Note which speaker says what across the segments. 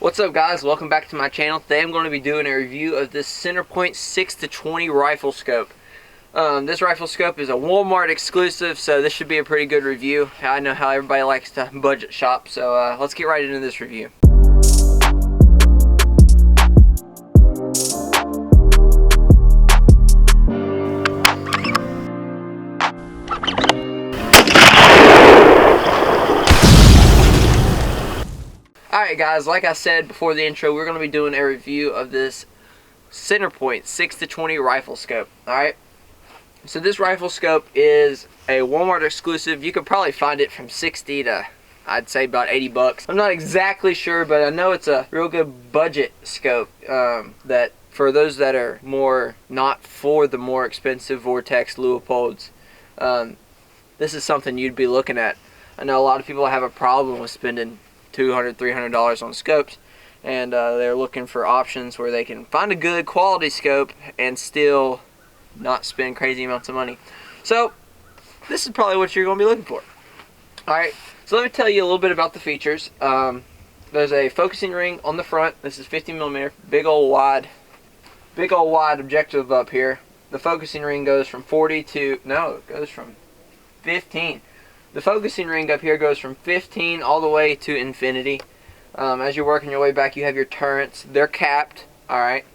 Speaker 1: What's up, guys? Welcome back to my channel. Today I'm going to be doing a review of this Centerpoint 6-20 rifle scope. This rifle scope is a Walmart exclusive, so this should be a pretty good review. I know how everybody likes to budget shop, so let's get right into this review. Alright guys, like I said before the intro, we're going to be doing a review of this Centerpoint 6-20 rifle scope. Alright, so this rifle scope is a Walmart exclusive. You could probably find it from 60 to, I'd say, about 80 bucks. I'm not exactly sure, but I know it's a real good budget scope that for those that are not for the more expensive Vortex Leopolds, this is something you'd be looking at. I know a lot of people have a problem with spending $200, $300 on scopes, and they're looking for options where they can find a good quality scope and still not spend crazy amounts of money. So this is probably what you're going to be looking for. Alright, so let me tell you a little bit about the features. There's a focusing ring on the front. This is 50mm, big old wide objective up here. The focusing ring goes from 40 to, no, it goes from 15. The focusing ring up here goes from 15 all the way to infinity. As you're working your way back, you have your turrets. They're capped. Alright,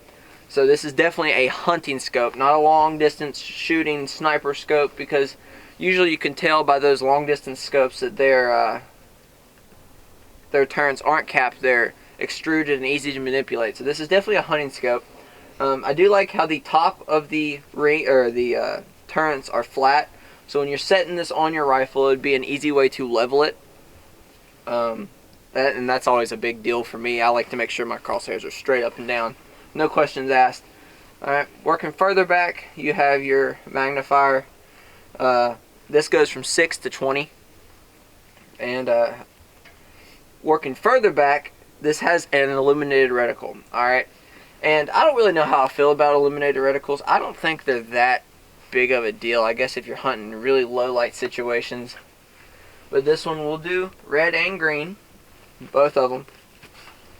Speaker 1: so this is definitely a hunting scope, not a long distance shooting sniper scope, because usually you can tell by those long distance scopes that their turrets aren't capped. They're extruded and easy to manipulate. So this is definitely a hunting scope. I do like how the top of the ring, or the turrets, are flat. So when you're setting this on your rifle, it would be an easy way to level it. And that's always a big deal for me. I like to make sure my crosshairs are straight up and down. No questions asked. Alright, working further back, you have your magnifier. This goes from 6 to 20. And working further back, this has an illuminated reticle. Alright, and I don't really know how I feel about illuminated reticles. I don't think they're that big of a deal, I guess, if you're hunting really low light situations. But this one will do red and green, both of them.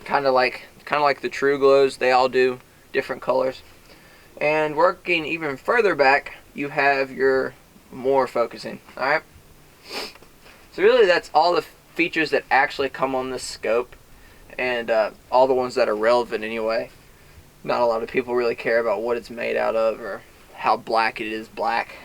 Speaker 1: Kind of like the True Glows, they all do different colors. And working even further back, you have your more focusing. Alright, so really that's all the features that actually come on this scope, and all the ones that are relevant anyway. Not a lot of people really care about what it's made out of or how black it is black.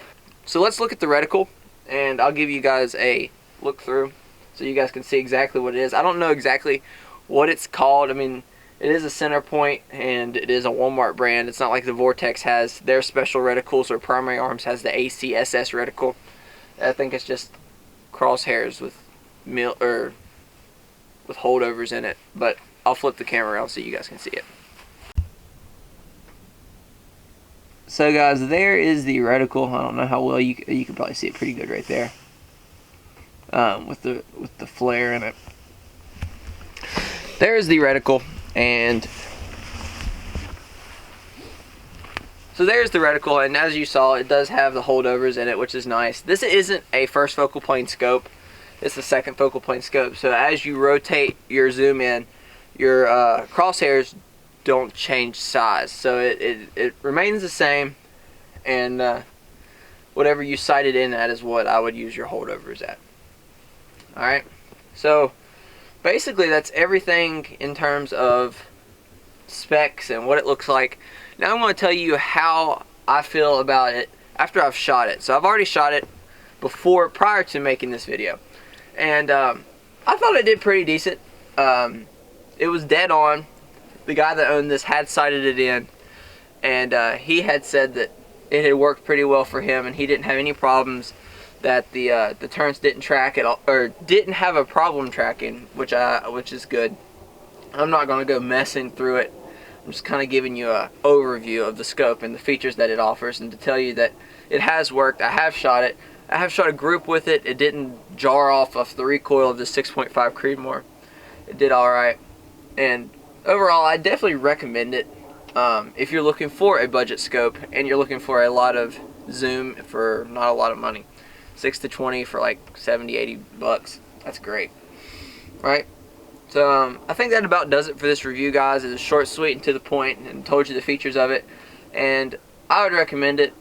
Speaker 1: So let's look at the reticle, and I'll give you guys a look through so you guys can see exactly what it is. I don't know exactly what it's called. I mean, it is a Centerpoint and it is a Walmart brand. It's not like the Vortex has their special reticles, or Primary Arms has the ACSS reticle. I think it's just crosshairs with holdovers in it, but I'll flip the camera around so you guys can see it. So guys, there is the reticle. I don't know how well you can probably see it pretty good right there, with the flare in it. There's the reticle, and so there's the reticle, and as you saw, it does have the holdovers in it, which is nice. This isn't a first focal plane scope; it's the second focal plane scope. So as you rotate your zoom in, your crosshairs don't change size, so it remains the same, and whatever you sight it in at is what I would use your holdovers at. Alright, so basically that's everything in terms of specs and what it looks like. Now I'm going to tell you how I feel about it after I've shot it. So I've already shot it prior to making this video, and I thought I did pretty decent. It was dead on. The guy that owned this had sighted it in, and he had said that it had worked pretty well for him, and he didn't have any problems, that the turrets didn't track at all, or didn't have a problem tracking, which is good. I'm not going to go messing through it. I'm just kind of giving you an overview of the scope and the features that it offers, and to tell you that it has worked. I have shot it. I have shot a group with it. It didn't jar off the recoil of the 6.5 Creedmoor. It did alright, and overall, I definitely recommend it if you're looking for a budget scope and you're looking for a lot of zoom for not a lot of money. 6-20 for like 70, 80 bucks. That's great, right? So I think that about does it for this review, guys. It's short, sweet, and to the point, and told you the features of it. And I would recommend it.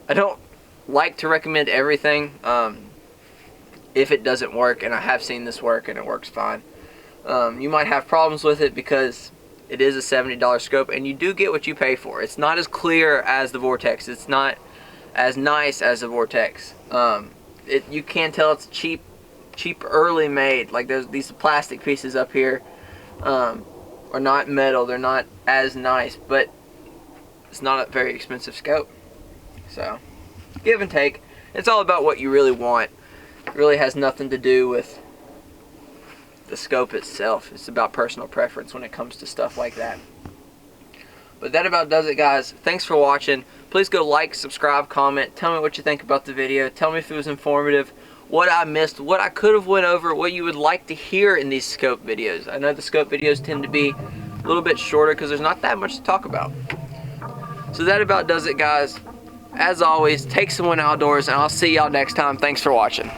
Speaker 1: I don't like to recommend everything if it doesn't work, and I have seen this work and it works fine. You might have problems with it because it is a $70 scope, and you do get what you pay for. It's not as clear as the Vortex. It's not as nice as the Vortex. You can tell it's cheap, early made. Like there's these plastic pieces up here are not metal. They're not as nice, but it's not a very expensive scope. So give and take. It's all about what you really want. It really has nothing to do with the scope itself. It's about personal preference when it comes to stuff like that. But that about does it, guys. Thanks for watching. Please go like, subscribe, comment. Tell me what you think about the video. Tell me if it was informative, what I missed, what I could have went over, what you would like to hear in these scope videos. I know the scope videos tend to be a little bit shorter because there's not that much to talk about. So that about does it, guys. As always, take someone outdoors, and I'll see y'all next time. Thanks for watching.